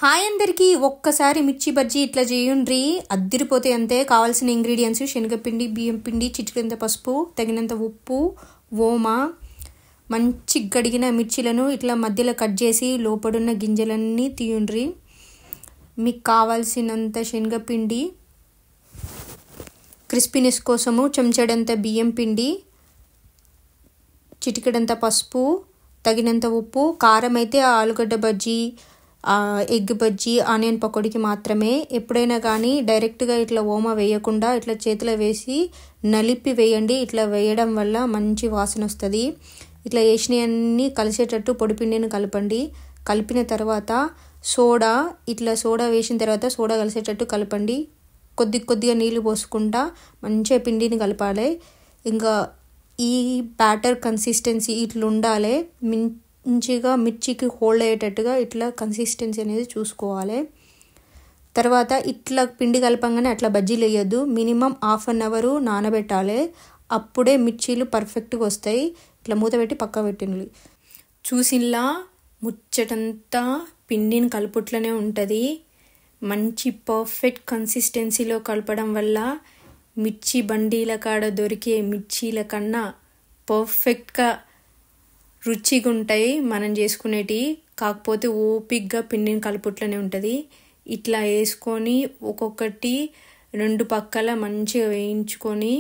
Hi అందరికీ ఒక్కసారి మిర్చి బజ్జీ ఇట్లా చేయండి అద్దిరిపోతే అంతే. కావాల్సిన ఇంగ్రీడియంట్స్ శనగపిండి, బియ్యం పిండి, చిటికెడంత పసుపు, తగినంత ఉప్పు, ఓమ. మంచి గడిగిన మిర్చిలను ఇట్లా మధ్యలో కట్ చేసి లోపడున్న గింజలన్నీ తీయండి. మీకు కావాల్సినంత శనగపిండి, క్రిస్పీనెస్ కోసము చెంచాడంత బియ్యం పిండి, చిటికెడంత పసుపు, తగినంత ఉప్పు. కారం అయితే ఆలుగడ్డ బజ్జీ, ఎగ్ బజ్జీ, ఆనియన్ పకోడీకి మాత్రమే. ఎప్పుడైనా కానీ డైరెక్ట్గా ఇట్లా ఓమ వేయకుండా ఇట్లా చేతిలో వేసి నలిపి వేయండి. ఇట్లా వేయడం వల్ల మంచి వాసన వస్తుంది. ఇట్లా వేసినవన్నీ కలిసేటట్టు పొడిపిండిని కలపండి. కలిపిన తర్వాత సోడా వేసిన తర్వాత సోడా కలిసేటట్టు కలపండి. కొద్దిగా నీళ్ళు పోసుకుంటా మంచిగా పిండిని కలపాలి. ఇంకా ఈ బ్యాటర్ కన్సిస్టెన్సీ ఇట్లా ఉండాలి. మంచిగా మిర్చికి హోల్డ్ అయ్యేటట్టుగా ఇట్లా కన్సిస్టెన్సీ అనేది చూసుకోవాలి. తర్వాత ఇట్లా పిండి కలపంగానే అట్లా బజ్జీలు వేయొద్దు. మినిమం 1/2 అవర్ నానబెట్టాలి. అప్పుడే మిర్చీలు పర్ఫెక్ట్గా వస్తాయి. ఇట్లా మూత పెట్టి పక్క పెట్టింది. చూసిలా ముచ్చటంతా పిండిని కలుపుట్లనే ఉంటుంది. మంచి పర్ఫెక్ట్ కన్సిస్టెన్సీలో కలపడం వల్ల మిర్చి బండీల కాడ దొరికే మిర్చీల కన్నా పర్ఫెక్ట్గా రుచిగా ఉంటాయి మనం చేసుకునేటి. కాకపోతే ఓపిక్గా పిండిని కలుపుట్లనే ఉంటుంది. ఇట్లా వేసుకొని ఒక్కొక్కటి 2 పక్కల మంచిగా వేయించుకొని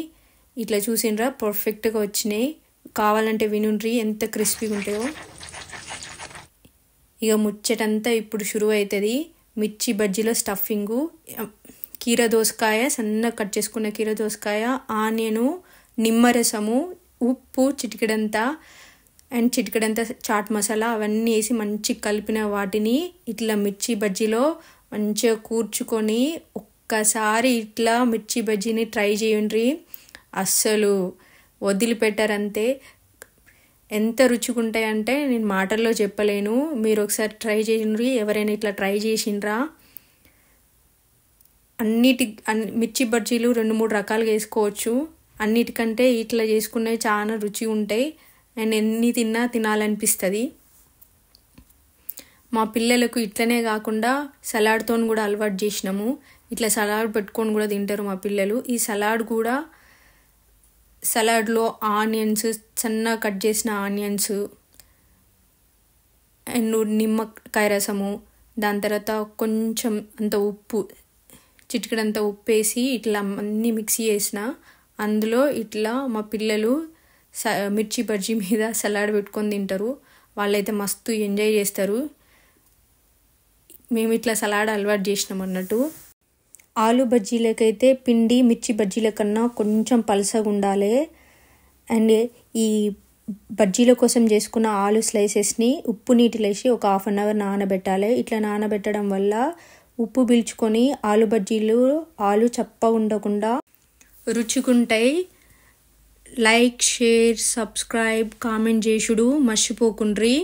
ఇట్లా చూసినరా పర్ఫెక్ట్గా వచ్చినాయి. కావాలంటే వినుండ్రి ఎంత క్రిస్పీగా ఉంటాయో. ఇక ముచ్చటంతా ఇప్పుడు షురువు అవుతుంది. మిర్చి బజ్జీలో స్టఫింగు కీర దోసకాయ, సన్నగా కట్ చేసుకున్న కీర దోసకాయ, ఆనియను, నిమ్మరసము, ఉప్పు చిటికెడంతా అండ్ చిటికెడంతా చాట్ మసాలా అవన్నీ వేసి మంచి కలిపిన వాటిని ఇట్లా మిర్చి బజ్జీలో మంచిగా కూర్చుకొని ఒక్కసారి ఇట్లా మిర్చి బజ్జీని ట్రై చేయండి. అస్సలు వదిలిపెట్టారంతే. ఎంత రుచిగా ఉంటాయంటే నేను మాటల్లో చెప్పలేను. మీరు ఒకసారి ట్రై చేయండి. ఎవరైనా ఇట్లా ట్రై చేసిండ్రా? మిర్చి బజ్జీలు 2-3 రకాలుగా వేసుకోవచ్చు. అన్నిటికంటే ఇట్లా చేసుకునేవి చాలా రుచి ఉంటాయి. అండ్ ఎన్ని తినాలనిపిస్తుంది. మా పిల్లలకు ఇట్లనే కాకుండా సలాడ్తో కూడా అలవాటు చేసినాము. ఇట్లా సలాడ్ పెట్టుకొని కూడా తింటారు మా పిల్లలు. ఈ సలాడ్లో ఆనియన్స్, సన్నగా కట్ చేసిన ఆనియన్స్ అండ్ నిమ్మకాయ రసము, దాని తర్వాత కొంచెం అంత ఉప్పు, చిటికెడంత ఉప్పు వేసి ఇట్లా అన్నీ మిక్సీ చేసిన అందులో ఇట్లా మా పిల్లలు మిర్చి బజ్జీ మీద సలాడ్ పెట్టుకొని తింటారు. వాళ్ళైతే మస్తు ఎంజాయ్ చేస్తారు. మేము ఇట్లా సలాడ్ అలవాటు చేసినాం అన్నట్టు. ఆలు బజ్జీలకైతే పిండి మిర్చి బజ్జీల కన్నా కొంచెం పలసగా ఉండాలి. అండ్ ఈ బజ్జీల కోసం చేసుకున్న ఆలు స్లైసెస్ని ఉప్పు నీటిలో వేసి ఒక 1/2 అవర్ నానబెట్టాలి. ఇట్లా నానబెట్టడం వల్ల ఉప్పు పీల్చుకొని ఆలు చప్పగా ఉండకుండా రుచిగుంటాయి. లైక్, షేర్, సబ్స్క్రైబ్, కామెంట్ చేసుడు మర్చిపోకుండ్రి.